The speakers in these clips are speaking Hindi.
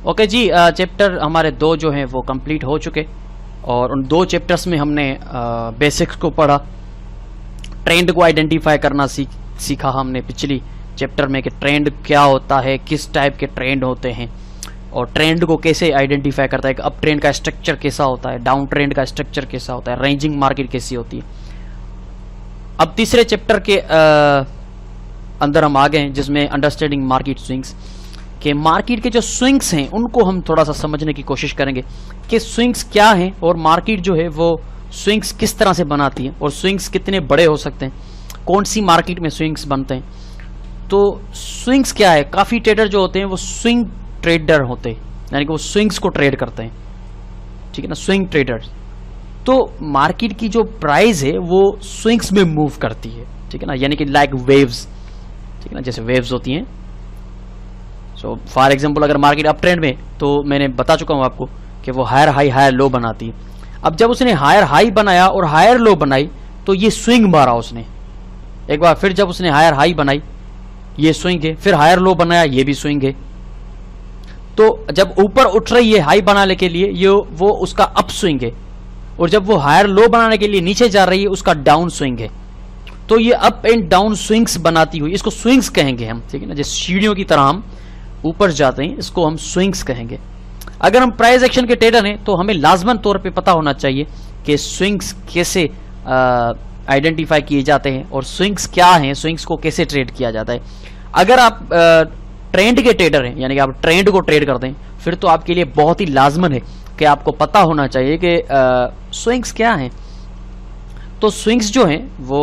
ओके जी, चैप्टर हमारे 2 जो हैं वो कंप्लीट हो चुके और उन 2 चैप्टर्स में हमने बेसिक्स को पढ़ा, ट्रेंड को आइडेंटिफाई करना सीखा हमने पिछली चैप्टर में कि ट्रेंड क्या होता है, किस टाइप के ट्रेंड होते हैं और ट्रेंड को कैसे आइडेंटिफाई करता है, अप ट्रेंड का स्ट्रक्चर कैसा होता है, डाउन ट्रेंड का स्ट्रक्चर कैसा होता है, रेंजिंग मार्केट कैसी होती है। अब तीसरे चैप्टर के अंदर हम आ गए हैं जिसमें अंडरस्टैंडिंग मार्केट स्विंग्स के मार्केट के जो स्विंग्स हैं उनको हम थोड़ा सा समझने की कोशिश करेंगे कि स्विंग्स क्या हैं और मार्केट जो है वो स्विंग्स किस तरह से बनाती है और स्विंग्स कितने बड़े हो सकते हैं, कौन सी मार्केट में स्विंग्स बनते हैं। तो स्विंग्स क्या है, काफ़ी ट्रेडर जो होते हैं वो स्विंग ट्रेडर होते हैं, यानी कि वो स्विंग्स को ट्रेड करते हैं, ठीक है ना, स्विंग ट्रेडर्स। तो मार्केट की जो प्राइस है वो स्विंग्स में मूव करती है, ठीक है ना, यानी कि लाइक वेव्स, ठीक है ना, जैसे वेव्स होती हैं। सो फॉर एग्जांपल अगर मार्केट अप ट्रेंड में, तो मैंने बता चुका हूं आपको कि वो हायर हाई हायर लो बनाती है। अब जब उसने हायर हाई बनाया और हायर लो बनाई तो ये स्विंग मारा उसने एक बार, फिर जब उसने हायर हाई बनाई ये स्विंग है, फिर हायर लो बनाया ये भी स्विंग है। तो जब ऊपर उठ रही है हाई बनाने के लिए ये वो उसका अप स्विंग है और जब वो हायर लो बनाने के लिए नीचे जा रही है उसका डाउन स्विंग है। तो ये अप एंड डाउन स्विंग्स बनाती हुई, इसको स्विंग्स कहेंगे हम, ठीक है ना, जैसे सीढ़ियों की तरह हम ऊपर जाते हैं, इसको हम स्विंग्स कहेंगे। अगर हम प्राइस एक्शन के ट्रेडर हैं तो हमें लाजमन तौर पे पता होना चाहिए कि स्विंग्स कैसे आइडेंटिफाई किए जाते हैं और स्विंग्स क्या हैं, स्विंग्स को कैसे ट्रेड किया जाता है। अगर आप ट्रेंड के ट्रेडर हैं, यानी कि आप ट्रेंड को ट्रेड करते हैं, फिर तो आपके लिए बहुत ही लाजमन है कि आपको पता होना चाहिए कि स्विंग्स क्या हैं। तो स्विंग्स जो हैं वो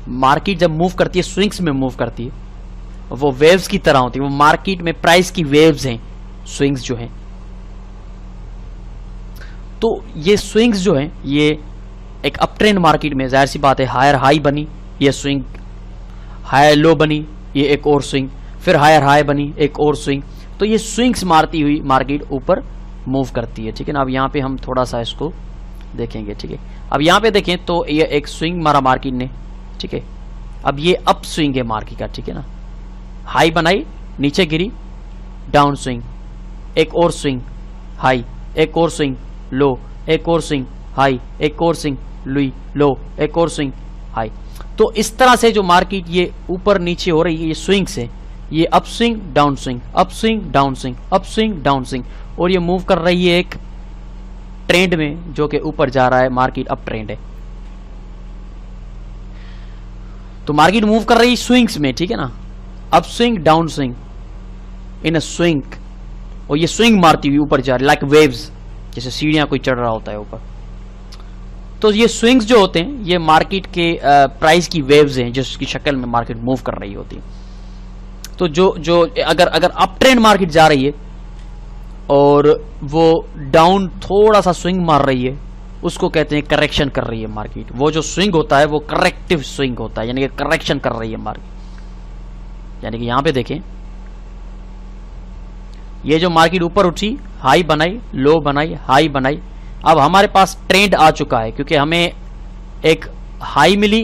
मार्केट जब मूव करती है, स्विंग्स में मूव करती है, वो वेव्स की तरह होती है, वो मार्केट में प्राइस की वेव्स हैं स्विंग्स जो हैं। तो ये स्विंग्स जो हैं ये एक अप ट्रेंड मार्केट में जाहिर सी बात है, हायर हाई बनी ये स्विंग, हायर लो बनी ये एक और स्विंग, फिर हायर हाई बनी एक और स्विंग। तो ये स्विंग्स मारती हुई मार्केट ऊपर मूव करती है, ठीक है ना। अब यहाँ पे हम थोड़ा सा इसको देखेंगे, ठीक है। अब यहाँ पे देखें तो ये एक स्विंग मारा मार्केट ने, ठीक है। अब ये अप स्विंग है मार्केट का, ठीक है ना, हाई बनाई नीचे गिरी, डाउन स्विंग, एक और स्विंग हाई, एक और स्विंग लो, एक और स्विंग हाई, एक और स्विंग लो, एक और स्विंग हाई। तो इस तरह से जो मार्केट ये ऊपर नीचे हो रही है, ये स्विंग्स है, ये up swing down swing, up swing down swing, up swing down swing, और ये मूव कर रही है एक ट्रेंड में जो कि ऊपर जा रहा है, मार्केट अप ट्रेंड है। तो मार्केट मूव कर रही है स्विंग्स में, ठीक है ना, up swing down swing in a swing, और ये स्विंग मारती हुई ऊपर जा रही लाइक वेव्स, जैसे सीढ़ियां कोई चढ़ रहा होता है ऊपर। तो ये स्विंग्स जो होते हैं ये मार्केट के प्राइस की वेव्स हैं जिसकी शक्ल में मार्केट मूव कर रही होती है। तो जो अगर अप ट्रेंड मार्केट जा रही है और वो डाउन थोड़ा सा स्विंग मार रही है, उसको कहते हैं करेक्शन कर रही है मार्केट। वो जो स्विंग होता है वो करेक्टिव स्विंग होता है, यानी कि करेक्शन कर रही है मार्केट। यानी कि यहां पे देखें, ये जो मार्केट ऊपर उठी, हाई बनाई, लो बनाई, हाई बनाई, अब हमारे पास ट्रेंड आ चुका है क्योंकि हमें एक हाई मिली,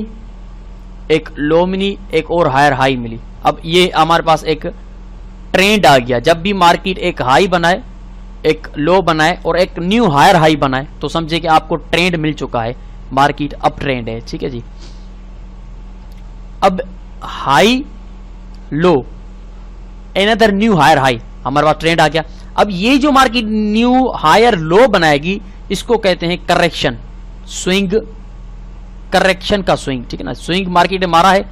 एक लो मिली, एक और हायर हाई मिली। अब ये हमारे पास एक ट्रेंड आ गया। जब भी मार्केट एक हाई बनाए, एक लो बनाए और एक न्यू हायर हाई बनाए तो समझे कि आपको ट्रेंड मिल चुका है, मार्केट अप ट्रेंड है, ठीक है जी। अब high low, another new hire high, हमारे पास ट्रेंड आ गया। अब ये जो मार्केट न्यू हायर लो बनाएगी इसको कहते हैं करेक्शन स्विंग, करेक्शन का स्विंग, ठीक है ना। स्विंग मार्केट ने मारा है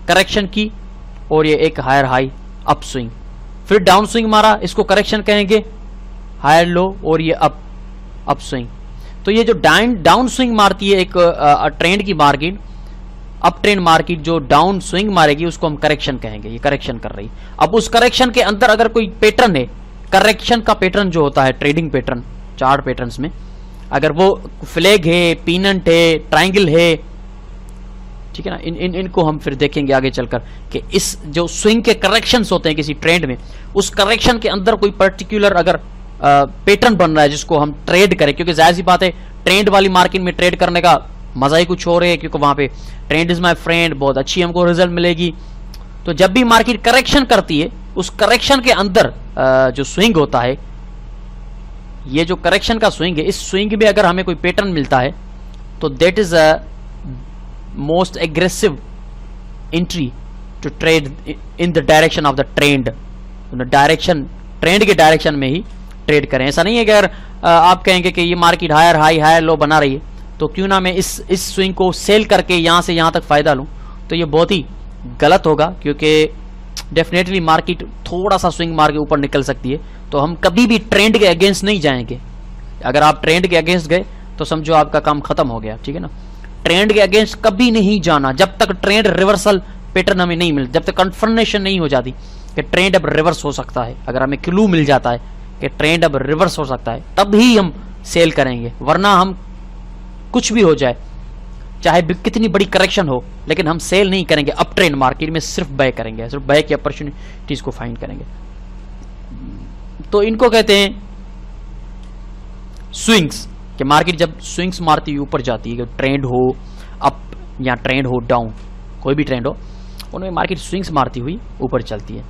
करेक्शन की, और ये एक हायर हाई अप स्विंग, फिर डाउन स्विंग मारा, इसको करेक्शन कहेंगे, हायर लो, और ये अप स्विंग। तो ये जो डाउन स्विंग मारती है एक ट्रेंड की मार्केट, अप ट्रेंड मार्केट जो डाउन स्विंग मारेगी उसको हम करेक्शन कहेंगे, ये करेक्शन कर रही। अब उस करेक्शन के अंदर अगर कोई पैटर्न है, करेक्शन का पैटर्न जो होता है ट्रेडिंग पैटर्न, चार्ट पैटर्न्स में, अगर वो फ्लैग है, पीनंट है, ट्रायंगल है, ठीक है ना, इनको हम फिर देखेंगे आगे चलकर कि इस जो स्विंग के करेक्शंस होते हैं किसी ट्रेंड में, उस करेक्शन के अंदर कोई पर्टिकुलर अगर पैटर्न बन रहा है जिसको हम ट्रेड करें, क्योंकि जाहिर सी बात है ट्रेंड वाली मार्केट में ट्रेड करने का मजा ही कुछ और है, क्योंकि वहां पे ट्रेंड इज माय फ्रेंड, बहुत अच्छी हमको रिजल्ट मिलेगी। तो जब भी मार्केट करेक्शन करती है उस करेक्शन के अंदर जो स्विंग होता है, ये जो करेक्शन का स्विंग है, इस स्विंग में अगर हमें कोई पैटर्न मिलता है तो that is a most aggressive entry to trade in the direction of the trend. Direction, trend के डायरेक्शन में ही ट्रेड करें। ऐसा नहीं है कि अगर आप कहेंगे कि ये market higher high higher low बना रही है तो क्यों ना मैं इस स्विंग को सेल करके यहां से यहां तक फायदा लूं, तो ये बहुत ही गलत होगा, क्योंकि डेफिनेटली मार्केट थोड़ा सा स्विंग मार के ऊपर निकल सकती है। तो हम कभी भी ट्रेंड के अगेंस्ट नहीं जाएंगे। अगर आप ट्रेंड के अगेंस्ट गए तो समझो आपका काम खत्म हो गया, ठीक है ना। ट्रेंड के अगेंस्ट कभी नहीं जाना जब तक ट्रेंड रिवर्सल पैटर्न हमें नहीं मिल, जब तक कंफर्मेशन नहीं हो जाती कि ट्रेंड अब रिवर्स हो सकता है। अगर हमें क्लू मिल जाता है कि ट्रेंड अब रिवर्स हो सकता है तब ही हम सेल करेंगे, वरना हम कुछ भी हो जाए, चाहे कितनी बड़ी करेक्शन हो, लेकिन हम सेल नहीं करेंगे। अप ट्रेंड मार्केट में सिर्फ बाय करेंगे, सिर्फ बाय की अपॉर्चुनिटीज को फाइंड करेंगे। तो इनको कहते हैं स्विंग्स, कि मार्केट जब स्विंग्स मारती हुई ऊपर जाती है, ट्रेंड हो अप या ट्रेंड हो डाउन, कोई भी ट्रेंड हो, उनमें मार्केट स्विंग्स मारती हुई ऊपर चलती है।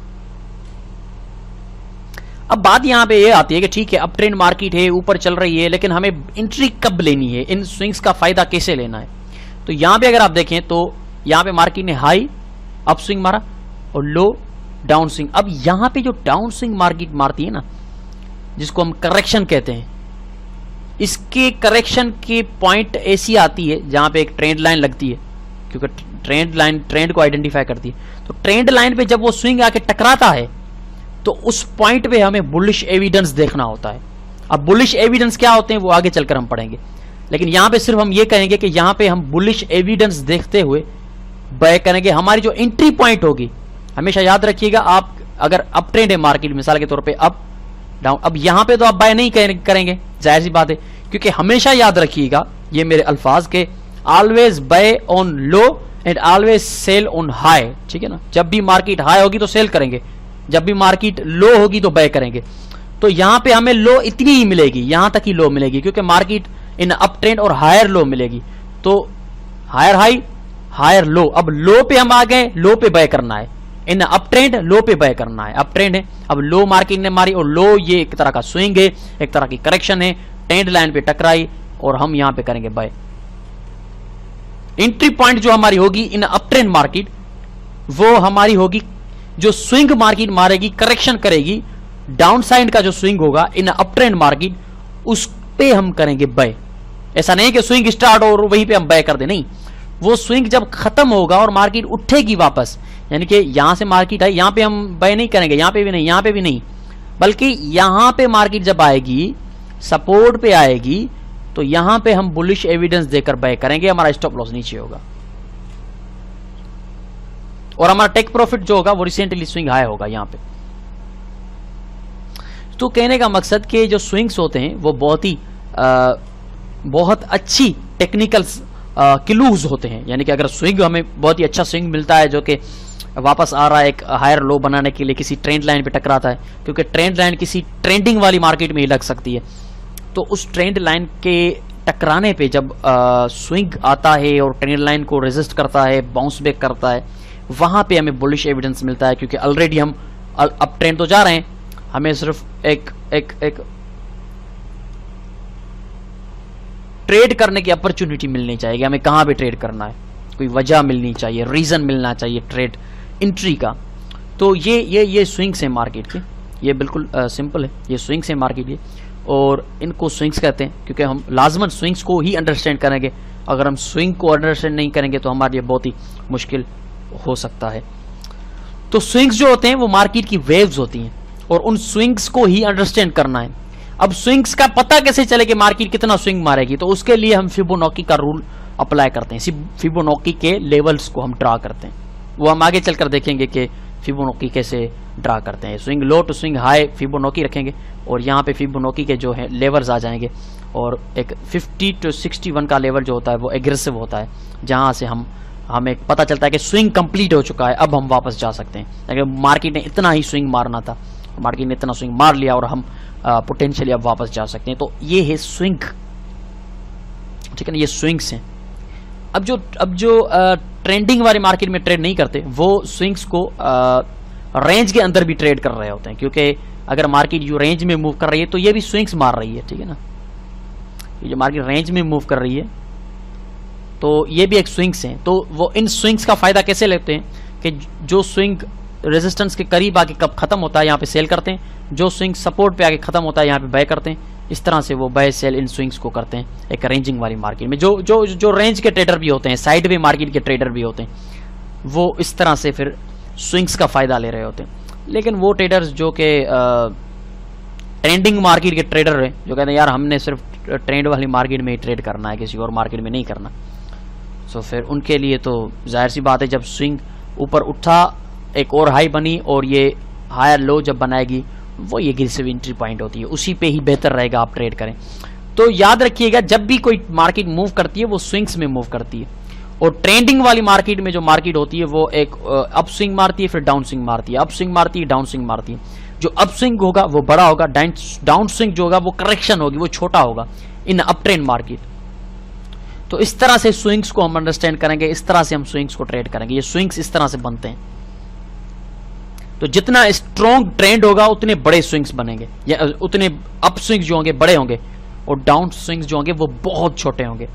अब बात यहां पे ये आती है कि ठीक है, अप ट्रेंड मार्केट है, ऊपर चल रही है, लेकिन हमें एंट्री कब लेनी है, इन स्विंग्स का फायदा कैसे लेना है। तो यहां पे अगर आप देखें तो यहां पे मार्केट ने हाई अप स्विंग मारा और लो डाउन स्विंग। अब यहां पे जो डाउन स्विंग मार्केट मारती है ना, जिसको हम करेक्शन कहते हैं, इसके करेक्शन की पॉइंट ऐसी आती है जहां पे एक ट्रेंड लाइन लगती है, क्योंकि ट्रेंड लाइन ट्रेंड को आइडेंटिफाई करती है। तो ट्रेंड लाइन पे जब वो स्विंग आके टकराता है तो उस पॉइंट पे हमें बुलिश एविडेंस देखना होता है। अब बुलिश एविडेंस क्या होते हैं वो आगे चलकर हम पढ़ेंगे, लेकिन यहां पे सिर्फ हम ये कहेंगे कि यहां पे हम बुलिश एविडेंस देखते हुए बाय करेंगे। हमारी जो एंट्री पॉइंट होगी, हमेशा याद रखिएगा, आप अगर अप ट्रेंड है मार्केट, मिसाल के तौर पे अप डाउन, अब यहां पे तो आप बाय नहीं करेंगे, जाहिर सी बात है, क्योंकि हमेशा याद रखिएगा ये मेरे अल्फाज के, always buy on low and always sell on high, ठीक है ना। जब भी मार्केट हाई होगी तो सेल करेंगे, जब भी मार्केट लो होगी तो बाय करेंगे। तो यहां पे हमें लो इतनी ही मिलेगी, यहां तक ही लो मिलेगी, क्योंकि मार्केट इन अप ट्रेंड और हायर लो मिलेगी। तो हायर हाई हायर लो, अब लो पे हम आ गए, लो पे बाय करना है। इन अप ट्रेंड लो पे बाय करना है, अप ट्रेंड है, अब लो मार्केट ने मारी, और लो ये एक तरह का स्विंग है, एक तरह की करेक्शन है, ट्रेंड लाइन पे टकराई और हम यहां पे करेंगे बाय। एंट्री पॉइंट जो हमारी होगी इन अप ट्रेंड मार्केट, वो हमारी होगी जो स्विंग मार्केट मारेगी, करेक्शन करेगी, डाउन साइड का जो स्विंग होगा इन अप ट्रेंड मार्केट, उस पे हम करेंगे बाय। ऐसा नहीं कि स्विंग स्टार्ट हो और वहीं पे हम बाय कर दे, नहीं, वो स्विंग जब खत्म होगा और मार्केट उठेगी वापस, यानी कि यहां से मार्केट आई, यहां पे हम बाय नहीं करेंगे, यहां पे भी नहीं, यहां पे भी नहीं, बल्कि यहां पे मार्केट जब आएगी, सपोर्ट पे आएगी, तो यहां पे हम बुलिश एविडेंस देकर बाय करेंगे, हमारा स्टॉप लॉस नीचे होगा और हमारा टेक प्रॉफिट जो होगा वो रिसेंटली स्विंग हाई होगा यहां पे। तो कहने का मकसद कि जो स्विंग्स होते हैं वो बहुत अच्छी टेक्निकल क्लूज होते हैं, यानी कि अगर स्विंग हमें बहुत ही अच्छा स्विंग मिलता है जो कि वापस आ रहा है एक हायर लो बनाने के लिए, किसी ट्रेंड लाइन पे टकराता है, क्योंकि ट्रेंड लाइन किसी ट्रेंडिंग वाली मार्केट में ही लग सकती है, तो उस ट्रेंड लाइन के टकराने पे जब स्विंग आता है और ट्रेंड लाइन को रेजिस्ट करता है, बाउंस बैक करता है, वहां पे हमें बुलिश एविडेंस मिलता है, क्योंकि ऑलरेडी हम अप ट्रेंड तो जा रहे हैं, हमें सिर्फ एक ट्रेड करने की अपॉर्चुनिटी मिलनी चाहिए, हमें कहां पे ट्रेड करना है, कोई वजह मिलनी चाहिए, रीजन मिलना चाहिए ट्रेड एंट्री का। तो ये स्विंग्स है मार्केट के, ये बिल्कुल सिंपल है, ये स्विंग्स है मार्केट ये, और इनको स्विंग्स कहते हैं, क्योंकि हम लाजमन स्विंग्स को ही अंडरस्टैंड करेंगे। अगर हम स्विंग को अंडरस्टैंड नहीं करेंगे तो हमारे लिए बहुत ही मुश्किल हो सकता है। तो स्विंग्स जो होते हैं वो मार्केट की वेव्स होती हैं, और उन स्विंग्स को ही अंडरस्टैंड करना है। अब स्विंग्स का पता कैसे चले कि मार्केट कितना स्विंग मारेगी, तो उसके लिए हम फिबोनाची का रूल अप्लाई करते हैं, फिबोनाची के लेवल्स को हम ड्रा करते हैं, वो हम आगे चलकर देखेंगे कि फिबोनाची कैसे ड्रा करते हैं। Swing low to swing high Fibonacci रखेंगे, और यहाँ पे फिबोनाची के जो है लेवल्स आ जाएंगे, और एक 50 to 61 का लेवल जो होता है वो एग्रेसिव होता है, जहाँ से हमें पता चलता है कि स्विंग कंप्लीट हो चुका है, अब हम वापस जा सकते हैं। अगर मार्केट ने इतना ही स्विंग मारना था, मार्केट ने इतना स्विंग मार लिया और हम पोटेंशियली अब वापस जा सकते हैं। तो ये है स्विंग, ठीक है ना, ये स्विंग्स हैं। अब जो ट्रेंडिंग वाली मार्केट में ट्रेड नहीं करते, वो स्विंग्स को रेंज के अंदर भी ट्रेड कर रहे होते हैं, क्योंकि अगर मार्केट जो रेंज में मूव कर रही है तो ये भी स्विंग्स मार रही है, ठीक है ना। ये जो मार्केट रेंज में मूव कर रही है तो ये भी एक स्विंग्स हैं। तो वो इन स्विंग्स का फायदा कैसे लेते हैं कि जो स्विंग रेजिस्टेंस के करीब आके कब खत्म होता है यहाँ पे सेल करते हैं, जो स्विंग सपोर्ट पे आके खत्म होता है यहाँ पे बाय करते हैं। इस तरह से वो बाय सेल इन स्विंग्स को करते हैं एक रेंजिंग वाली मार्केट में। जो जो जो रेंज के ट्रेडर भी होते हैं, साइड वे मार्केट के ट्रेडर भी होते हैं, वो इस तरह से फिर स्विंग्स का फायदा ले रहे होते हैं। लेकिन वो ट्रेडर्स जो कि ट्रेंडिंग मार्केट के ट्रेडर है, जो कहते हैं यार हमने सिर्फ ट्रेंड वाली मार्केट में ही ट्रेड करना है, किसी और मार्केट में नहीं करना, सो फिर उनके लिए तो जाहिर सी बात है जब स्विंग ऊपर उठा, एक और हाई बनी और ये हायर लो जब बनाएगी, वो ये एग्रेसिव एंट्री पॉइंट होती है, उसी पे ही बेहतर रहेगा आप ट्रेड करें। तो याद रखिएगा जब भी कोई मार्केट मूव करती है वो स्विंग्स में मूव करती है, और ट्रेंडिंग वाली मार्केट में जो मार्केट होती है वो एक अप स्विंग मारती है, फिर डाउन स्विंग मारती है, अप स्विंग मारती है, डाउन स्विंग मारती है। जो अप स्विंग होगा वो बड़ा होगा, डाउन स्विंग जो होगा वो करेक्शन होगी, वो छोटा होगा इन अप ट्रेंड मार्केट। तो इस तरह से स्विंग्स को हम अंडरस्टैंड करेंगे, इस तरह से हम स्विंग्स को ट्रेड करेंगे। ये स्विंग्स इस तरह से बनते हैं। तो जितना स्ट्रॉन्ग ट्रेंड होगा उतने बड़े स्विंग्स बनेंगे, या उतने अप स्विंग्स जो होंगे बड़े होंगे और डाउन स्विंग्स जो होंगे वो बहुत छोटे होंगे।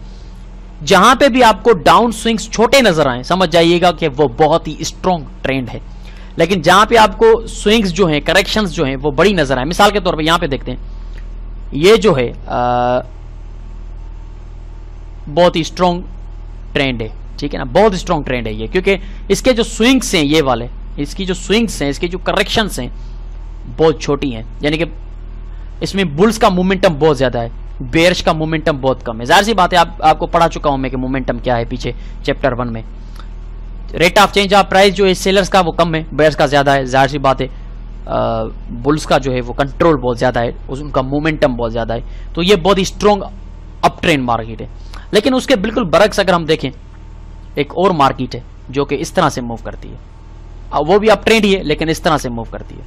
जहां पे भी आपको डाउन स्विंग्स छोटे नजर आए समझ जाइएगा कि वो बहुत ही स्ट्रॉन्ग ट्रेंड है। लेकिन जहां पे आपको स्विंग्स जो हैं, करेक्शंस जो हैं वो बड़ी नजर आए, मिसाल के तौर पे यहां पे देखते हैं, ये जो है बहुत ही स्ट्रॉन्ग ट्रेंड है, ठीक है ना, बहुत स्ट्रॉन्ग ट्रेंड है ये, क्योंकि इसके जो स्विंग्स हैं ये वाले, इसकी जो स्विंग्स हैं, इसकी जो करेक्शंस हैं बहुत छोटी हैं, यानी कि इसमें बुल्स का मोमेंटम बहुत ज्यादा है, बेयर्स का मोमेंटम बहुत कम है। जाहिर सी बात है आपको पढ़ा चुका हूं मैं कि मोमेंटम क्या है पीछे चैप्टर 1 में। Rate of change of price जो है सेलर्स का वो कम है, बेयर्स का ज्यादा है। जाहिर सी बात है बुल्स का जो है वो कंट्रोल बहुत ज्यादा है, उनका मोमेंटम बहुत ज्यादा है। तो ये बहुत ही स्ट्रॉन्ग अप ट्रेंड मार्केट है। लेकिन उसके बिल्कुल बरक्स अगर हम देखें, एक और मार्केट है जो कि इस तरह से मूव करती है, वो भी अप ट्रेंड ही है लेकिन इस तरह से मूव करती है।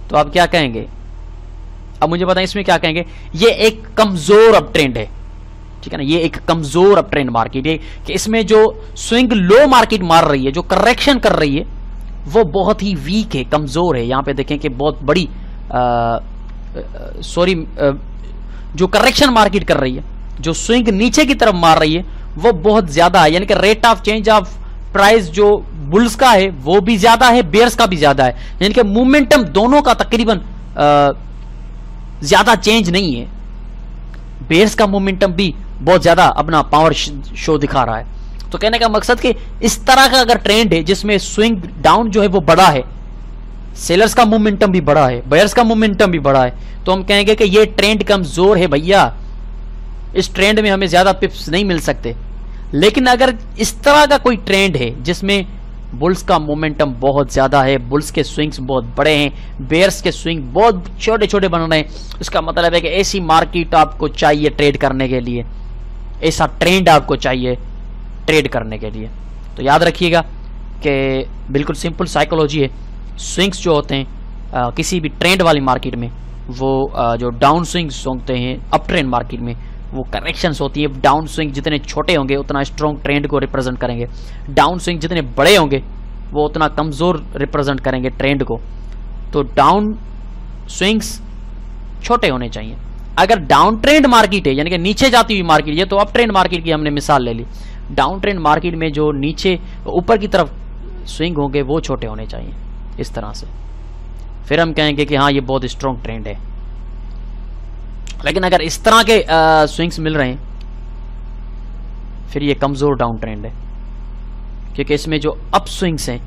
तो आप क्या कहेंगे, अब मुझे बताएं इसमें क्या कहेंगे। ये एक कमजोर अप ट्रेंड है, ठीक है ना, ये एक कमजोर अप ट्रेंड मार्केट है कि इसमें जो स्विंग लो मार्केट मार रही है, जो करेक्शन कर रही है, वो बहुत ही वीक है, कमजोर है। यहां पे देखें कि बहुत बड़ी जो करेक्शन मार्केट कर रही है, जो स्विंग नीचे की तरफ मार रही है, वो बहुत ज्यादा है। यानी कि rate of change of price जो बुल्स का है वो भी ज्यादा है, बेयर्स का भी ज्यादा है। यानी कि मोमेंटम दोनों का तकरीबन ज्यादा चेंज नहीं है। बेयर्स का मोमेंटम भी बहुत ज्यादा अपना पावर शो दिखा रहा है। तो कहने का मकसद कि इस तरह का अगर ट्रेंड है जिसमें स्विंग डाउन जो है वो बड़ा है, सेलर्स का मोमेंटम भी बड़ा है, बायर्स का मोमेंटम भी बड़ा है, तो हम कहेंगे कि ये ट्रेंड कमजोर है भैया, इस ट्रेंड में हमें ज्यादा पिप्स नहीं मिल सकते। लेकिन अगर इस तरह का कोई ट्रेंड है जिसमें बुल्स का मोमेंटम बहुत ज्यादा है, बुल्स के स्विंग्स बहुत बड़े हैं, बेयर्स के स्विंग बहुत छोटे छोटे बन रहे हैं, इसका मतलब है कि ऐसी मार्केट आपको चाहिए ट्रेड करने के लिए, ऐसा ट्रेंड आपको चाहिए ट्रेड करने के लिए। तो याद रखिएगा कि बिल्कुल सिंपल साइकोलॉजी है। स्विंग्स जो होते हैं किसी भी ट्रेंड वाली मार्केट में, वो जो डाउन स्विंग्स होते हैं अप ट्रेंड मार्केट में, वो करेक्शंस होती है। डाउन स्विंग जितने छोटे होंगे उतना स्ट्रॉन्ग ट्रेंड को रिप्रेजेंट करेंगे, डाउन स्विंग जितने बड़े होंगे वो उतना कमजोर रिप्रेजेंट करेंगे ट्रेंड को। तो डाउन स्विंग्स छोटे होने चाहिए। अगर डाउन ट्रेंड मार्केट है, यानी कि नीचे जाती हुई मार्केट, ये तो अप ट्रेंड मार्केट की हमने मिसाल ले ली, डाउन ट्रेंड मार्केट में जो नीचे ऊपर की तरफ स्विंग होंगे वो छोटे होने चाहिए इस तरह से, फिर हम कहेंगे कि हाँ ये बहुत स्ट्रॉन्ग ट्रेंड है। लेकिन अगर इस तरह के स्विंग्स मिल रहे हैं फिर ये कमजोर डाउन ट्रेंड है, क्योंकि इसमें जो अप स्विंग्स हैं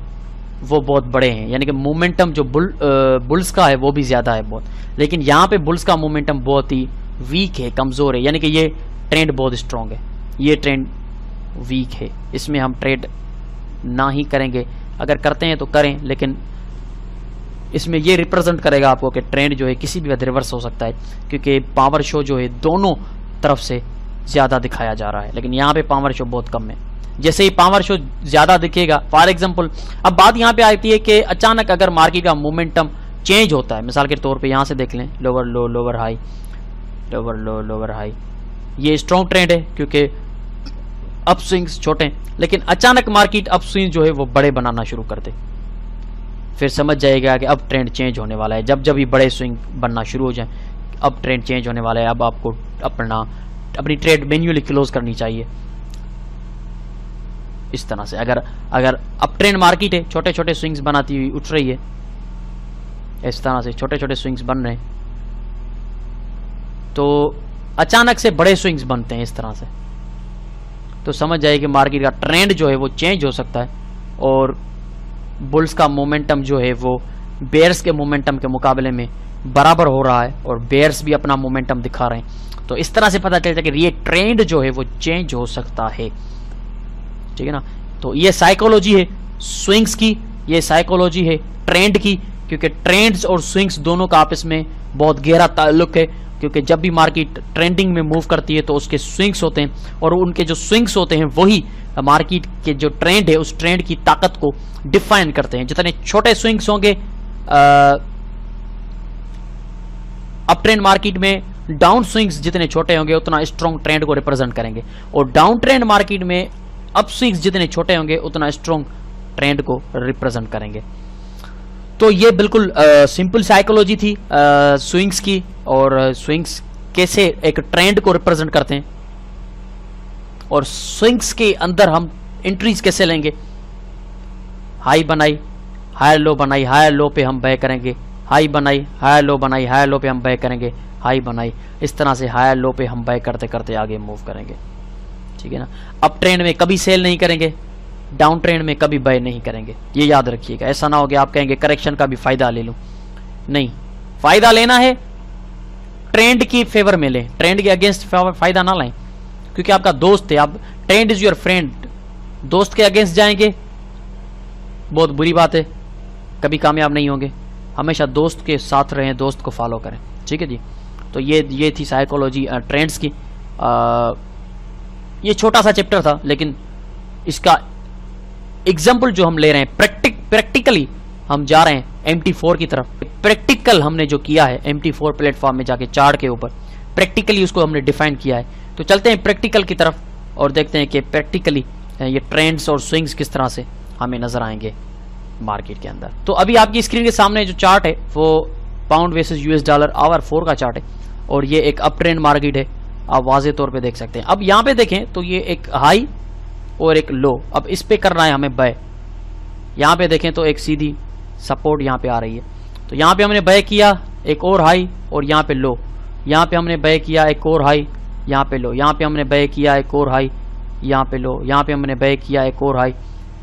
वो बहुत बड़े हैं, यानी कि मोमेंटम जो बुल्स का है वो भी ज्यादा है बहुत, लेकिन यहाँ पे बुल्स का मोमेंटम बहुत ही वीक है, कमजोर है। यानी कि ये ट्रेंड बहुत स्ट्रॉन्ग है, ये ट्रेंड वीक है, इसमें हम ट्रेड ना ही करेंगे। अगर करते हैं तो करें, लेकिन इसमें ये रिप्रेजेंट करेगा आपको कि ट्रेंड जो है किसी भी वजह रिवर्स हो सकता है, क्योंकि पावर शो जो है दोनों तरफ से ज्यादा दिखाया जा रहा है, लेकिन यहाँ पे पावर शो बहुत कम है। जैसे ही पावर शो ज्यादा दिखेगा, फॉर एग्जांपल अब बात यहाँ पे आती है कि अचानक अगर मार्केट का मोमेंटम चेंज होता है, मिसाल के तौर पे यहाँ से देख लें, लोअर लो लोअर हाई, लोअर लो लोअर हाई, ये स्ट्रॉन्ग ट्रेंड है क्योंकि अप स्विंग्स छोटे, लेकिन अचानक मार्केट अप स्विंग जो है वो बड़े बनाना शुरू कर दे, फिर समझ जाएगा कि अब ट्रेंड चेंज होने वाला है। जब जब ये बड़े स्विंग बनना शुरू हो जाए, अब ट्रेंड चेंज होने वाला है, अब आपको अपनी ट्रेड मैन्युअली क्लोज करनी चाहिए। इस तरह से अगर अप ट्रेंड मार्केट है, छोटे छोटे स्विंग्स बनाती हुई उठ रही है, इस तरह से छोटे छोटे स्विंग्स बन रहे हैं, तो अचानक से बड़े स्विंग्स बनते हैं इस तरह से, तो समझ जाइए कि मार्केट का ट्रेंड जो है वो चेंज हो सकता है और बुल्स का मोमेंटम जो है वो बेयर्स के मोमेंटम के मुकाबले में बराबर हो रहा है और बेयर्स भी अपना मोमेंटम दिखा रहे हैं। तो इस तरह से पता चलता है कि ये ट्रेंड जो है वो चेंज हो सकता है, ठीक है ना। तो ये साइकोलॉजी है स्विंग्स की, ये साइकोलॉजी है ट्रेंड की, क्योंकि ट्रेंड्स और स्विंग्स दोनों का आपस में बहुत गहरा ताल्लुक है, क्योंकि जब भी मार्केट ट्रेंडिंग में मूव करती है तो उसके स्विंग्स होते हैं और उनके जो स्विंग्स होते हैं वही मार्केट के जो ट्रेंड है उस ट्रेंड की ताकत को डिफाइन करते हैं। जितने छोटे स्विंग्स होंगे अप ट्रेंड मार्केट में, डाउन स्विंग्स जितने छोटे होंगे उतना स्ट्रॉन्ग ट्रेंड को रिप्रेजेंट करेंगे, और डाउन ट्रेंड मार्केट में अप स्विंग्स जितने छोटे होंगे उतना स्ट्रॉन्ग ट्रेंड को रिप्रेजेंट करेंगे। तो ये बिल्कुल सिंपल साइकोलॉजी थी स्विंग्स की, और स्विंग्स कैसे एक ट्रेंड को रिप्रेजेंट करते हैं और स्विंग्स के अंदर हम एंट्रीज कैसे लेंगे। हाई बनाई, हायर लो बनाई, हायर लो पे हम बाय करेंगे, हाई बनाई, हायर लो बनाई, हायर लो पे हम बाय करेंगे, हाई बनाई, इस तरह से हायर लो पे हम बाय करते करते आगे मूव करेंगे, ठीक है ना। अप ट्रेंड में कभी सेल नहीं करेंगे, डाउन ट्रेंड में कभी बाय नहीं करेंगे, ये याद रखिएगा। ऐसा ना हो कि आप कहेंगे करेक्शन का भी फायदा ले लूं, नहीं, फायदा लेना है ट्रेंड की फेवर में लें, ट्रेंड के अगेंस्ट फायदा ना लें, क्योंकि आपका दोस्त है, आप ट्रेंड इज योर फ्रेंड, दोस्त के अगेंस्ट जाएंगे बहुत बुरी बात है, कभी कामयाब नहीं होंगे। हमेशा दोस्त के साथ रहें, दोस्त को फॉलो करें, ठीक है जी। तो ये थी साइकोलॉजी ट्रेंड्स की। ये छोटा सा चैप्टर था, लेकिन इसका एग्जाम्पल जो हम ले रहे हैं प्रैक्टिकली हम जा रहे हैं MT4 की तरफ। प्रैक्टिकल हमने जो किया है MT4 प्लेटफॉर्म में जाके चार्ट के ऊपर प्रैक्टिकली उसको हमने डिफाइन किया है। तो चलते हैं प्रैक्टिकल की तरफ और देखते हैं कि प्रैक्टिकली ये ट्रेंड्स और स्विंग्स किस तरह से हमें नजर आएंगे मार्केट के अंदर। तो अभी आपकी स्क्रीन के सामने जो चार्ट है वो pound versus US dollar hour 4 का चार्ट है, और ये एक अप ट्रेंड मार्केट है, आप वाज़े तौर पे देख सकते हैं। अब यहाँ पे देखें तो ये एक हाई और एक लो, अब इस पे करना है हमें बाय। यहाँ पे देखें तो एक सीधी सपोर्ट यहाँ पे आ रही है, तो यहाँ पे हमने बाय किया, एक और हाई और यहाँ पे लो, यहाँ पे हमने बाय किया, एक और हाई, यहाँ पे लो, यहाँ पे हमने बाय किया, एक और हाई, यहाँ पे लो, यहाँ पे हमने बाय किया, एक और हाई,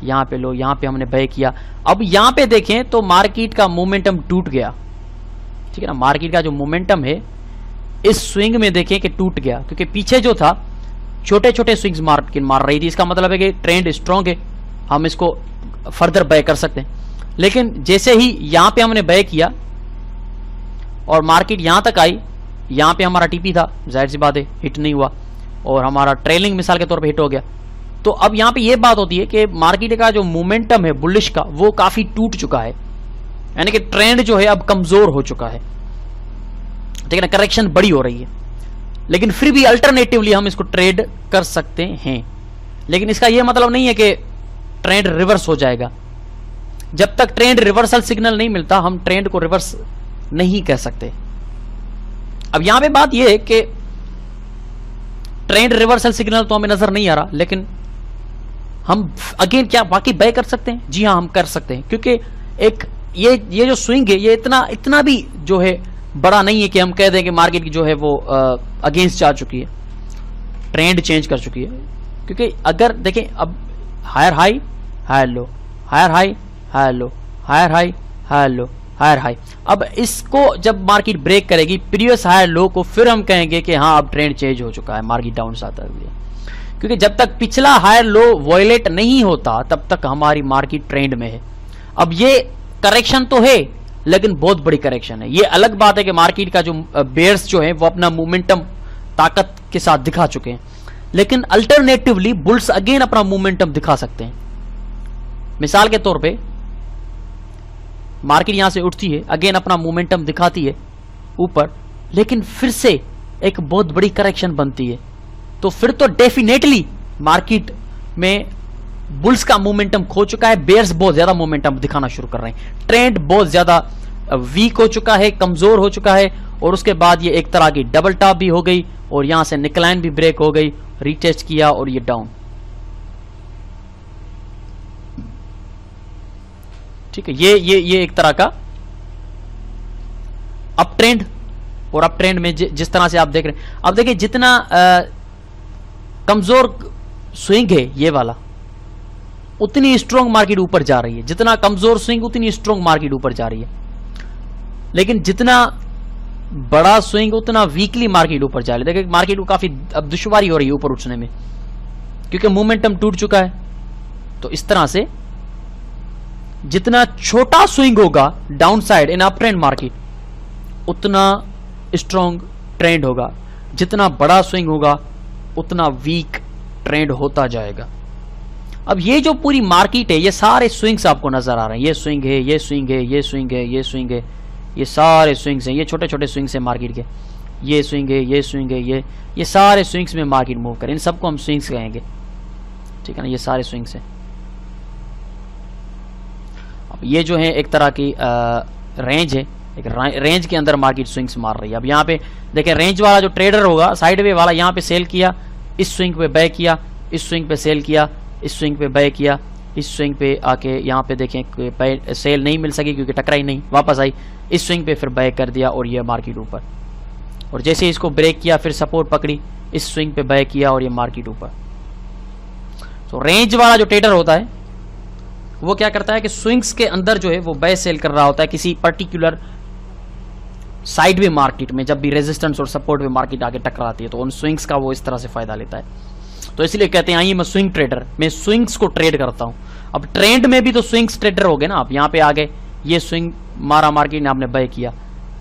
यहाँ पे लो, यहाँ पे हमने बाय किया। अब यहाँ पे देखें तो मार्केट का मोमेंटम टूट गया, ठीक है ना। मार्केट का जो मोमेंटम है इस स्विंग में देखें कि टूट गया, क्योंकि पीछे जो था छोटे छोटे स्विंग्स मार्केट मार रही थी। इसका मतलब है कि ट्रेंड स्ट्रॉन्ग है, हम इसको फर्दर बाय कर सकते हैं। लेकिन जैसे ही यहाँ पे हमने बाय किया और मार्केट यहाँ तक आई, यहाँ पे हमारा टीपी था, जाहिर सी बात है हिट नहीं हुआ और हमारा ट्रेलिंग मिसाल के तौर पे हिट हो गया। तो अब यहाँ पे ये बात होती है कि मार्केट का जो मोमेंटम है बुलिश का वो काफी टूट चुका है, यानी कि ट्रेंड जो है अब कमजोर हो चुका है, ठीक है ना। करेक्शन बड़ी हो रही है, लेकिन फिर भी अल्टरनेटिवली हम इसको ट्रेड कर सकते हैं। लेकिन इसका यह मतलब नहीं है कि ट्रेंड रिवर्स हो जाएगा। जब तक ट्रेंड रिवर्सल सिग्नल नहीं मिलता हम ट्रेंड को रिवर्स नहीं कह सकते। अब यहां पे बात यह है कि ट्रेंड रिवर्सल सिग्नल तो हमें नजर नहीं आ रहा, लेकिन हम अगेन क्या वाकई बाय कर सकते हैं? जी हां, हम कर सकते हैं, क्योंकि एक ये जो स्विंग है ये इतना भी जो है बड़ा नहीं है कि हम कह दें कि मार्केट की जो है वो अगेंस्ट जा चुकी है, ट्रेंड चेंज कर चुकी है। क्योंकि अगर देखें अब higher high, higher low, higher high, higher low, higher high, higher low, higher high, अब इसको जब मार्केट ब्रेक करेगी प्रीवियस हायर लो को, फिर हम कहेंगे कि हाँ अब ट्रेंड चेंज हो चुका है, मार्केट डाउन आता है। क्योंकि जब तक पिछला हायर लो वॉयलेट नहीं होता तब तक हमारी मार्केट ट्रेंड में है। अब ये करेक्शन तो है, लेकिन बहुत बड़ी करेक्शन है। ये अलग बात है कि मार्केट का जो बेयर्स जो है वो अपना मोमेंटम ताकत के साथ दिखा चुके हैं, लेकिन अल्टरनेटिवली बुल्स अगेन अपना मोमेंटम दिखा सकते हैं। मिसाल के तौर पे मार्केट यहां से उठती है, अगेन अपना मोमेंटम दिखाती है ऊपर, लेकिन फिर से एक बहुत बड़ी करेक्शन बनती है, तो फिर तो डेफिनेटली मार्केट में बुल्स का मोमेंटम खो चुका है, बेयर्स बहुत ज्यादा मोमेंटम दिखाना शुरू कर रहे हैं, ट्रेंड बहुत ज्यादा वीक हो चुका है, कमजोर हो चुका है, और उसके बाद ये एक तरह की डबल टॉप भी हो गई और यहां से निकलाइन भी ब्रेक हो गई, रीटेस्ट किया और ये डाउन। ठीक है, ये एक तरह का अप ट्रेंड, और अप ट्रेंड में जिस तरह से आप देख रहे हैं, अब देखिए जितना कमजोर स्विंग है ये वाला, उतनी स्ट्रॉन्ग मार्केट ऊपर जा रही है, जितना कमजोर स्विंग उतनी स्ट्रॉन्ग मार्केट ऊपर जा रही है, लेकिन जितना बड़ा स्विंग उतना वीकली मार्केट ऊपर जा रही है। देखिए मार्केट को काफी अब दुश्वारी हो रही है ऊपर उठने में, क्योंकि मोमेंटम टूट चुका है। तो इस तरह से जितना छोटा स्विंग होगा down side in up trend market, उतना स्ट्रॉन्ग ट्रेंड होगा, जितना बड़ा स्विंग होगा उतना वीक ट्रेंड होता जाएगा। अब ये जो पूरी मार्केट है, ये सारे स्विंग्स आपको नजर आ रहे हैं, ये स्विंग है, ये स्विंग है, ये स्विंग है, ये स्विंग है, ये सारे स्विंग्स हैं, ये छोटे छोटे स्विंग्स हैं मार्केट के, ये स्विंग है, ये स्विंग है, ये सारे स्विंग्स में मार्केट मूव करें, इन सबको हम स्विंग्स कहेंगे, ठीक है ना, ये सारे स्विंग्स हैं। अब ये जो है एक तरह की रेंज है, एक रेंज के अंदर मार्केट स्विंग्स मार रही है। अब यहाँ पे देखें, रेंज वाला जो ट्रेडर होगा साइडवे वाला, यहाँ पे सेल किया, इस स्विंग पे बाय किया, इस स्विंग पे सेल किया, इस स्विंग पे बाय किया, इस स्विंग पे आके यहाँ पे देखें सेल नहीं मिल सकी क्योंकि टकराई नहीं, वापस आई, इस स्विंग पे फिर बाय कर दिया और ये मार्केट ऊपर, और जैसे इसको ब्रेक किया फिर सपोर्ट पकड़ी, इस स्विंग पे बाय किया और ये मार्केट ऊपर। तो रेंज वाला जो ट्रेडर होता है वो क्या करता है कि स्विंग्स के अंदर जो है वो बाय सेल कर रहा होता है किसी पर्टिकुलर साइडवे मार्केट में। जब भी रेजिस्टेंस और सपोर्ट में मार्केट आगे टकराती है तो उन स्विंग्स का वो इस तरह से फायदा लेता है। तो इसलिए कहते हैं आइए मैं स्विंग ट्रेडर, मैं स्विंग्स को ट्रेड करता हूं। अब ट्रेंड में भी तो स्विंग्स ट्रेडर हो गए ना। आप यहाँ पे आ गए, ये स्विंग मारा मार्केट ने, आपने बाय किया,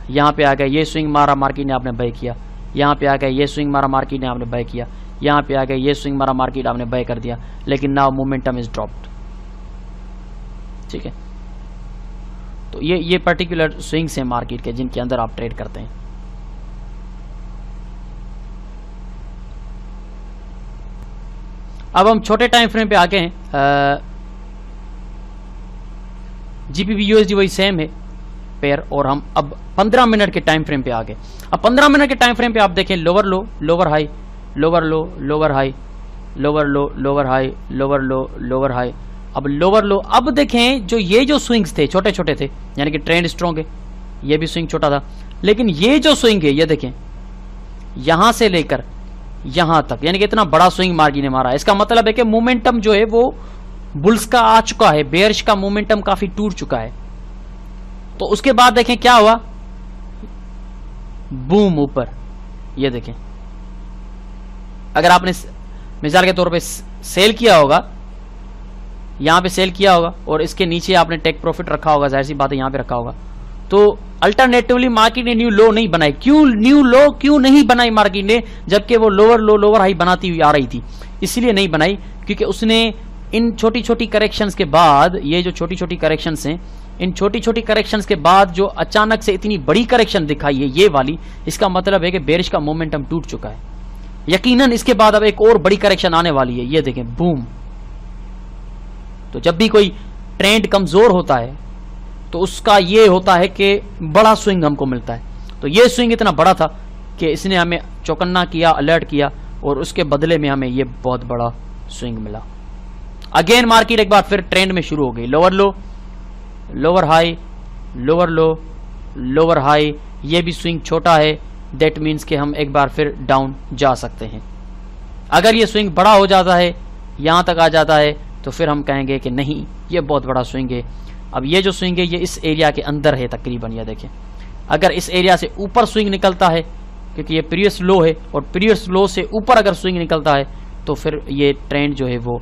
यहाँ पे आ गए, ये स्विंग मारा मार्केट ने, आपने बाय किया, यहाँ पे आ गए, ये स्विंग मारा मार्केट ने, आपने बाय किया, यहाँ पे आ गए, ये स्विंग मारा मार्केट, आपने बाय कर दिया, लेकिन नाउ मोमेंटम इज ड्रॉप्ड। ठीक है, तो ये पर्टिकुलर स्विंग्स हैं मार्केट के जिनके अंदर आप ट्रेड करते हैं। अब हम छोटे टाइम फ्रेम पे आ गए हैं। जीपीबी यूएसडी वही सेम है पेयर, और हम अब 15 मिनट के टाइम फ्रेम पे आ गए। अब 15 मिनट के टाइम फ्रेम पे आप देखें, लोअर लो, लोअर हाई, लोअर लो, लोअर हाई, लोअर लो, लोअर हाई, लोअर लो, लोअर हाई। अब लोअर लो, अब देखें ये जो स्विंग्स थे छोटे छोटे थे, यानी कि ट्रेंड स्ट्रॉन्ग है, ये भी स्विंग छोटा था, लेकिन ये जो स्विंग है ये देखें यहां से लेकर यहां तक, यानी कि इतना बड़ा स्विंग मार्केट ने मारा। इसका मतलब है कि मोमेंटम जो है वो बुल्स का आ चुका है, बेयर्स का मोमेंटम काफी टूट चुका है। तो उसके बाद देखें क्या हुआ, बूम ऊपर, ये देखें। अगर आपने मिसाल के तौर पे सेल किया होगा, यहां पे सेल किया होगा और इसके नीचे आपने टेक प्रॉफिट रखा होगा, जाहिर सी बात है यहां पे रखा होगा, तो अल्टरनेटिवली मार्केट ने न्यू लो नहीं बनाई। क्यों न्यू लो क्यों नहीं बनाई मार्केट ने, जबकि वो लोअर लो लोअर हाई बनाती हुई आ रही थी? इसलिए नहीं बनाई क्योंकि उसने इन छोटी छोटी करेक्शंस के बाद, ये जो छोटी छोटी करेक्शंस हैं, इन छोटी छोटी करेक्शंस के बाद जो अचानक से इतनी बड़ी करेक्शन दिखाई है ये वाली, इसका मतलब है कि बेरिश का मोमेंटम टूट चुका है। यकीनन इसके बाद अब एक और बड़ी करेक्शन आने वाली है, ये देखें बूम। तो जब भी कोई ट्रेंड कमजोर होता है तो उसका ये होता है कि बड़ा स्विंग हमको मिलता है। तो ये स्विंग इतना बड़ा था कि इसने हमें चौकन्ना किया, अलर्ट किया, और उसके बदले में हमें ये बहुत बड़ा स्विंग मिला। अगेन मार्केट एक बार फिर ट्रेंड में शुरू हो गई, लोअर लो, लोअर हाई, लोअर लो, लोअर हाई। ये भी स्विंग छोटा है, दैट मीन्स कि हम एक बार फिर डाउन जा सकते हैं। अगर ये स्विंग बड़ा हो जाता है, यहां तक आ जाता है, तो फिर हम कहेंगे कि नहीं ये बहुत बड़ा स्विंग है। अब ये जो स्विंग है ये इस एरिया के अंदर है तकरीबन, ये देखें। अगर इस एरिया से ऊपर स्विंग निकलता है, क्योंकि ये प्रीवियस लो है, और प्रीवियस लो से ऊपर अगर स्विंग निकलता है तो फिर ये ट्रेंड जो है वो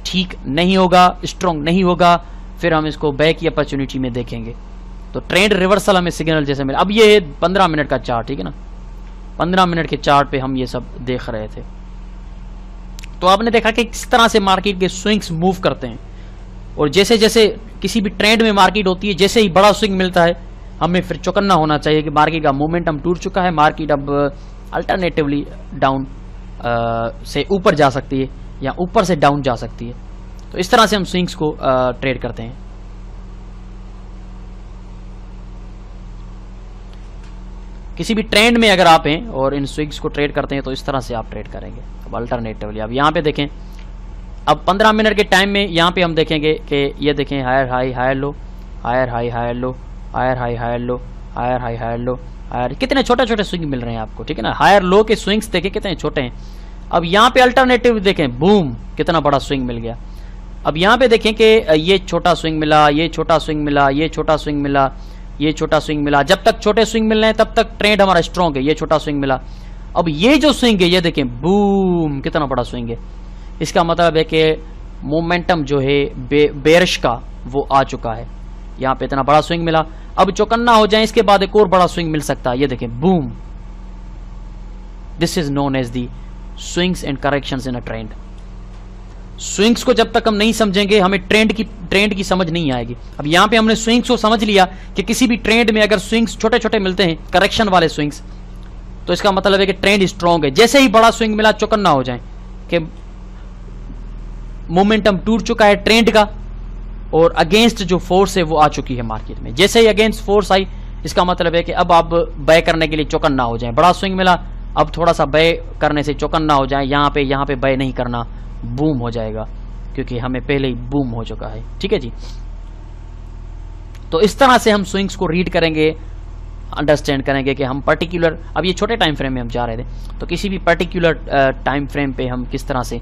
ठीक नहीं होगा, स्ट्रॉन्ग नहीं होगा, फिर हम इसको बैक की अपॉर्चुनिटी में देखेंगे। तो ट्रेंड रिवर्सल हमें सिग्नल जैसे मिला। अब ये 15 मिनट का चार्ट, ठीक है ना, 15 मिनट के चार्ट पे हम ये सब देख रहे थे। तो आपने देखा कि किस तरह से मार्केट के स्विंग्स मूव करते हैं, और जैसे जैसे किसी भी ट्रेंड में मार्केट होती है, जैसे ही बड़ा स्विंग मिलता है हमें फिर चौकन्ना होना चाहिए कि मार्केट का मोमेंटम टूट चुका है, मार्केट अब अल्टरनेटिवली डाउन से ऊपर जा सकती है, या ऊपर से डाउन जा सकती है। तो इस तरह से हम स्विंग्स को ट्रेड करते हैं। किसी भी ट्रेंड में अगर आप हैं और इन स्विंग्स को ट्रेड करते हैं तो इस तरह से आप ट्रेड करेंगे। अब अल्टरनेटिवली अब यहाँ पे देखें, अब 15 मिनट के टाइम में यहाँ पे हम देखेंगे कि ये देखें higher high higher low, higher high higher low, higher high higher low, higher high higher low, higher, कितने छोटे छोटे स्विंग मिल रहे हैं आपको, ठीक है ना। हायर लो के स्विंग्स देखें कितने छोटे हैं। अब यहाँ पे अल्टरनेटिव देखें, बूम, कितना बड़ा स्विंग मिल गया। अब यहाँ पे देखें कि ये छोटा स्विंग मिला, ये छोटा स्विंग मिला, ये छोटा स्विंग मिला, ये छोटा स्विंग मिला। जब तक छोटे स्विंग मिल रहे हैं तब तक ट्रेंड हमारा स्ट्रॉन्ग है। ये छोटा स्विंग मिला। अब ये जो स्विंग है ये देखें, बूम, कितना बड़ा स्विंग है। इसका मतलब है कि मोमेंटम जो है बेरिश का वो आ चुका है। यहाँ पे इतना बड़ा स्विंग मिला। अब चौकन्ना हो जाए इसके बाद एक और बड़ा स्विंग मिल सकता है। ये देखें, boom. This is known as the swings and corrections in a trend. Swings को जब तक हम नहीं समझेंगे हमें ट्रेंड की समझ नहीं आएगी। अब यहाँ पे हमने स्विंग्स को समझ लिया कि किसी भी ट्रेंड में अगर स्विंग्स छोटे छोटे मिलते हैं, करेक्शन वाले स्विंग्स, तो इसका मतलब है कि ट्रेंड स्ट्रॉन्ग है। जैसे ही बड़ा स्विंग मिला चौकन्ना हो जाए कि मोमेंटम टूट चुका है ट्रेंड का और अगेंस्ट जो फोर्स है वो आ चुकी है मार्केट में। जैसे ही अगेंस्ट फोर्स आई इसका मतलब है कि अब आप बाय करने के लिए चौकन्ना हो जाए। बड़ा स्विंग मिला, अब थोड़ा सा बाय करने से चौकन्ना हो जाए। यहाँ पे बाय नहीं करना, बूम हो जाएगा, क्योंकि हमें पहले ही बूम हो चुका है। ठीक है जी। तो इस तरह से हम स्विंग्स को रीड करेंगे, अंडरस्टैंड करेंगे कि हम पर्टिकुलर, अब ये छोटे टाइम फ्रेम में हम जा रहे थे, तो किसी भी पर्टिकुलर टाइम फ्रेम पे हम किस तरह से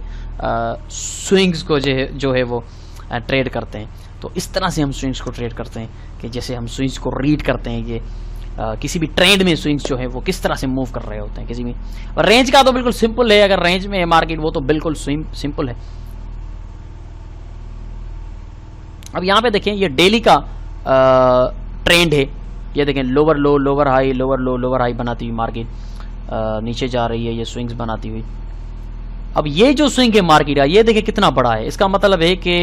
स्विंग्स को जो है वो ट्रेड करते हैं। तो इस तरह से हम स्विंग्स को ट्रेड करते हैं कि जैसे हम स्विंग्स को रीड करते हैं कि किसी भी ट्रेंड में स्विंग्स जो है वो किस तरह से मूव कर रहे होते हैं। किसी भी रेंज का तो बिल्कुल सिंपल है, अगर रेंज में है मार्केट वो तो बिल्कुल सिंपल है। अब यहाँ पे देखें, ये डेली का ट्रेंड है। ये देखें, लोअर लो, लोअर हाई, लोअर लो, लोअर हाई बनाती हुई मार्केट नीचे जा रही है, ये स्विंग्स बनाती हुई। अब ये जो स्विंग है मार्केट का, ये देखें कितना बड़ा है। इसका मतलब है कि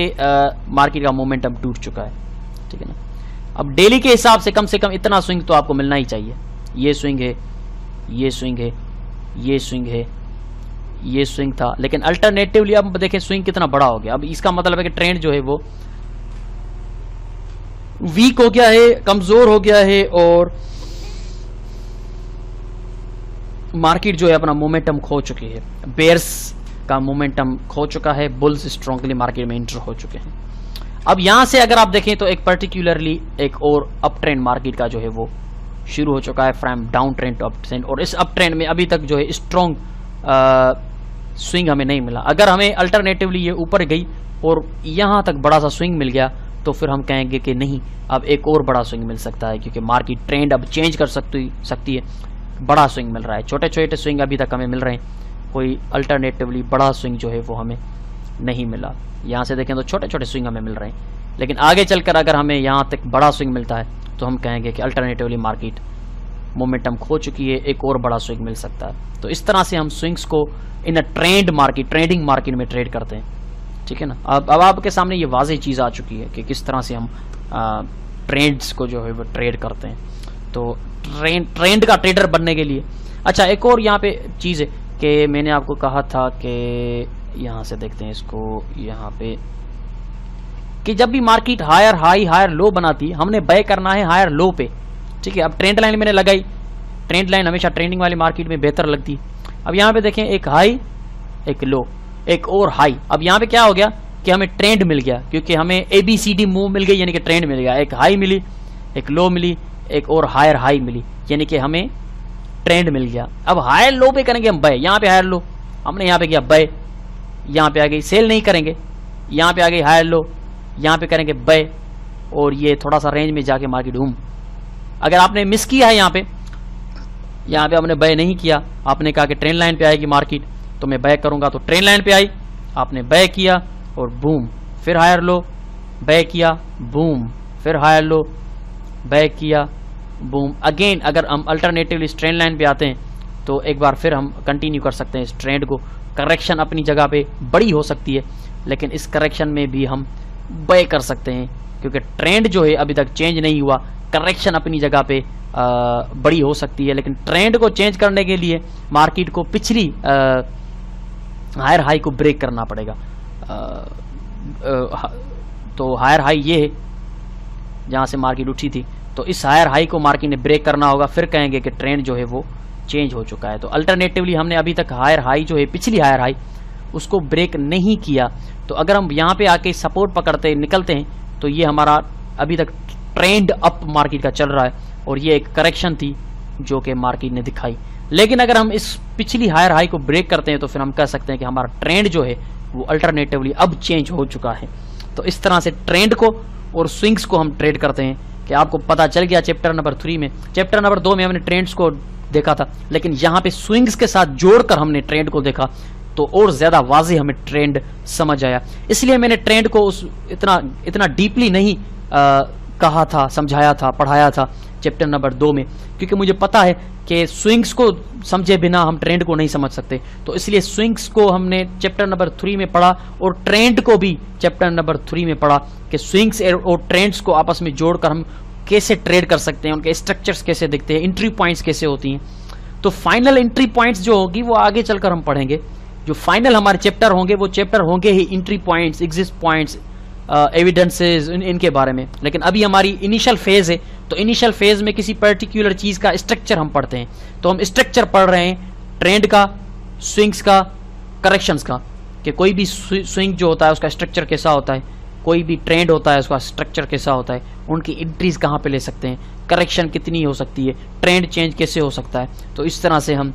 मार्केट का मोमेंटम टूट चुका है, ठीक है ना। अब डेली के हिसाब से कम इतना स्विंग तो आपको मिलना ही चाहिए। ये स्विंग है, ये स्विंग है, ये स्विंग है, ये स्विंग था, लेकिन अल्टरनेटिवली अब देखें स्विंग कितना बड़ा हो गया। अब इसका मतलब है कि ट्रेंड जो है वो वीक हो गया है, कमजोर हो गया है और मार्केट जो है अपना मोमेंटम खो चुकी है। बेयर्स का मोमेंटम खो चुका है, बुल्स स्ट्रांगली मार्केट में एंटर हो चुके हैं। अब यहां से अगर आप देखें तो एक पर्टिकुलरली एक और अप ट्रेंड मार्केट का जो है वो शुरू हो चुका है, from down trend to up trend. और इस अप ट्रेंड में अभी तक जो है स्ट्रॉन्ग स्विंग हमें नहीं मिला। अगर हमें अल्टरनेटिवली ये ऊपर गई और यहां तक बड़ा सा स्विंग मिल गया तो फिर हम कहेंगे कि नहीं, अब एक और बड़ा स्विंग मिल सकता है, क्योंकि मार्केट ट्रेंड अब चेंज कर सकती है। बड़ा स्विंग मिल रहा है, छोटे छोटे स्विंग अभी तक हमें मिल रहे हैं, कोई अल्टरनेटिवली बड़ा स्विंग जो है वो हमें नहीं मिला। यहाँ से देखें तो छोटे छोटे स्विंग हमें मिल रहे हैं, लेकिन आगे चलकर अगर हमें यहाँ तक बड़ा स्विंग मिलता है तो हम कहेंगे कि अल्टरनेटिवली मार्केट मोमेंटम खो चुकी है, एक और बड़ा स्विंग मिल सकता है। तो इस तरह से हम स्विंग्स को in a trend market, trading market में ट्रेड करते हैं, ठीक है ना। अब आपके सामने ये वाज़ेह चीज़ आ चुकी है कि किस तरह से हम ट्रेंड्स को जो है वो ट्रेड करते हैं। तो ट्रेंड का ट्रेडर बनने के लिए, अच्छा एक और यहाँ पे चीज़ है कि मैंने आपको कहा था कि यहाँ से देखते हैं इसको, यहाँ पे कि जब भी market higher high higher low बनाती है हमने बाय करना है हायर लो पे, ठीक है। अब ट्रेंड लाइन मैंने लगाई, ट्रेंड लाइन हमेशा ट्रेंडिंग वाली मार्केट में बेहतर लगती है। अब यहाँ पे देखें, एक हाई, एक लो, एक और हाई। अब यहाँ पे क्या हो गया कि हमें ट्रेंड मिल गया, क्योंकि हमें ABCD मूव मिल गई, यानी कि ट्रेंड मिल गया। एक हाई मिली, एक लो मिली, एक और हायर हाई मिली, यानी कि हमें ट्रेंड मिल गया। अब हायर लो पे करेंगे हम बाय, यहाँ पे हायर लो, हमने यहाँ पे किया बाय, यहाँ पे आ गई सेल नहीं करेंगे, यहाँ पे आ गई हायर लो, यहाँ पे करेंगे बाय, और ये थोड़ा सा रेंज में जाके मार्केट घूम। अगर आपने मिस किया है यहाँ पे हमने बाय नहीं किया, आपने कहा कि ट्रेंड लाइन पे आएगी मार्केट तो मैं बाय करूंगा, तो ट्रेंड लाइन पे आई, आपने बाय किया और बूम, फिर हायर लो, बाय किया, बूम, फिर हायर लो, बाय किया, बूम। अगेन अगर हम अल्टरनेटिवली इस ट्रेंड लाइन पे आते हैं तो एक बार फिर हम कंटिन्यू कर सकते हैं इस ट्रेंड को। करेक्शन अपनी जगह पे बड़ी हो सकती है, लेकिन इस करेक्शन में भी हम बाय कर सकते हैं, क्योंकि ट्रेंड जो है अभी तक चेंज नहीं हुआ। करेक्शन अपनी जगह पे बड़ी हो सकती है, लेकिन ट्रेंड को चेंज करने के लिए मार्केट को पिछली हायर हाई को ब्रेक करना पड़ेगा। तो हायर हाई ये है जहाँ से मार्केट उठी थी, तो इस हायर हाई को मार्केट ने ब्रेक करना होगा, फिर कहेंगे कि ट्रेंड जो है वो चेंज हो चुका है। तो अल्टरनेटिवली हमने अभी तक हायर हाई जो है, पिछली हायर हाई, उसको ब्रेक नहीं किया। तो अगर हम यहाँ पे आके सपोर्ट पकड़ते निकलते हैं तो ये हमारा अभी तक ट्रेंड अप मार्केट का चल रहा है, और ये एक करेक्शन थी जो कि मार्केट ने दिखाई। लेकिन अगर हम इस पिछली हायर हाई को ब्रेक करते हैं तो फिर हम कह सकते हैं कि हमारा ट्रेंड जो है वो अल्टरनेटिवली अब चेंज हो चुका है। तो इस तरह से ट्रेंड को और स्विंग्स को हम ट्रेड करते हैं कि आपको पता चल गया चैप्टर नंबर 3 में। चैप्टर नंबर 2 में हमने ट्रेंड्स को देखा था, लेकिन यहाँ पे स्विंग्स के साथ जोड़कर हमने ट्रेंड को देखा तो और ज्यादा वाज़ेह हमें ट्रेंड समझ आया। इसलिए मैंने ट्रेंड को इतना डीपली नहीं कहा था, समझाया था, पढ़ाया था चैप्टर नंबर 2 में, क्योंकि मुझे पता है कि स्विंग्स को समझे बिना हम ट्रेंड को नहीं समझ सकते। तो इसलिए स्विंग्स को हमने चैप्टर नंबर 3 में पढ़ा और ट्रेंड को भी चैप्टर नंबर 3 में पढ़ा कि स्विंग्स और ट्रेंड्स को आपस में जोड़कर हम कैसे ट्रेड कर सकते हैं, उनके स्ट्रक्चर्स कैसे दिखते हैं, एंट्री पॉइंट्स कैसे होती हैं। तो फाइनल एंट्री पॉइंट्स जो होगी वो आगे चलकर हम पढ़ेंगे। जो फाइनल हमारे चैप्टर होंगे वो चैप्टर होंगे ही entry points, exit points, evidences, इनके बारे में। लेकिन अभी हमारी इनिशियल फेज है, तो इनिशियल फेज में किसी पर्टिकुलर चीज का स्ट्रक्चर हम पढ़ते हैं। तो हम स्ट्रक्चर पढ़ रहे हैं ट्रेंड का, स्विंग्स का, करेक्शंस का, कि कोई भी स्विंग जो होता है उसका स्ट्रक्चर कैसा होता है, कोई भी ट्रेंड होता है उसका स्ट्रक्चर कैसा होता है, उनकी एंट्रीज कहाँ पे ले सकते हैं, करेक्शन कितनी हो सकती है, ट्रेंड चेंज कैसे हो सकता है। तो इस तरह से हम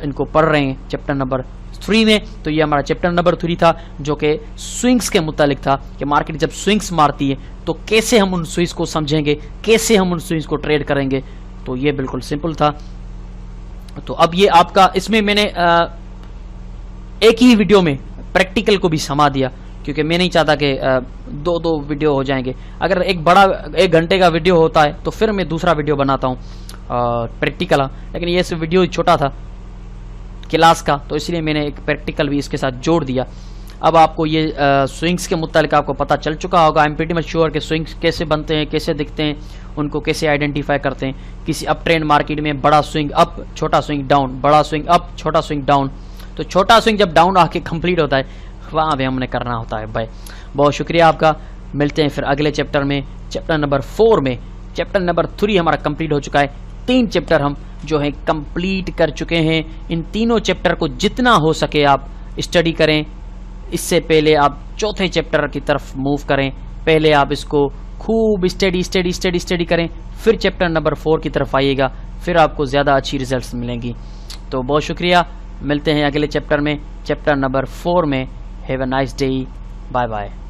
इनको पढ़ रहे हैं चैप्टर नंबर 3 में। तो ये हमारा चैप्टर नंबर 3 था जो कि स्विंग्स के मुतालिक था कि मार्केट जब स्विंग्स मारती है तो कैसे हम उन स्विंग्स को समझेंगे, कैसे हम उन स्विंग्स को ट्रेड करेंगे। तो ये बिल्कुल सिंपल था। तो अब ये आपका, इसमें मैंने एक ही वीडियो में प्रैक्टिकल को भी समा दिया, क्योंकि मैं नहीं चाहता कि दो वीडियो हो जाएंगे। अगर एक बड़ा 1 घंटे का वीडियो होता है तो फिर मैं दूसरा वीडियो बनाता हूँ प्रैक्टिकल, लेकिन ये वीडियो छोटा था क्लास का, तो इसलिए मैंने एक प्रैक्टिकल भी इसके साथ जोड़ दिया। अब आपको ये स्विंग्स के मुतालिक आपको पता चल चुका होगा। I am pretty much sure कि स्विंग्स कैसे बनते हैं, कैसे दिखते हैं, उनको कैसे आइडेंटिफाई करते हैं। किसी अप ट्रेंड मार्केट में बड़ा स्विंग अप, छोटा स्विंग डाउन, बड़ा स्विंग अप, छोटा स्विंग डाउन। तो छोटा स्विंग जब डाउन आके कंप्लीट होता है वहाँ भी हमने करना होता है। भाई बहुत शुक्रिया आपका। मिलते हैं फिर अगले चैप्टर में, चैप्टर नंबर 4 में। चैप्टर नंबर 3 हमारा कंप्लीट हो चुका है। 3 चैप्टर हम जो है कंप्लीट कर चुके हैं। इन तीनों चैप्टर को जितना हो सके आप स्टडी करें। इससे पहले आप चौथे चैप्टर की तरफ मूव करें। पहले आप इसको खूब स्टडी करें, फिर चैप्टर नंबर 4 की तरफ आइएगा, फिर आपको ज़्यादा अच्छी रिजल्ट्स मिलेंगी। तो बहुत शुक्रिया। मिलते हैं अगले चैप्टर में, चैप्टर नंबर 4 में। Have a nice day. Bye bye.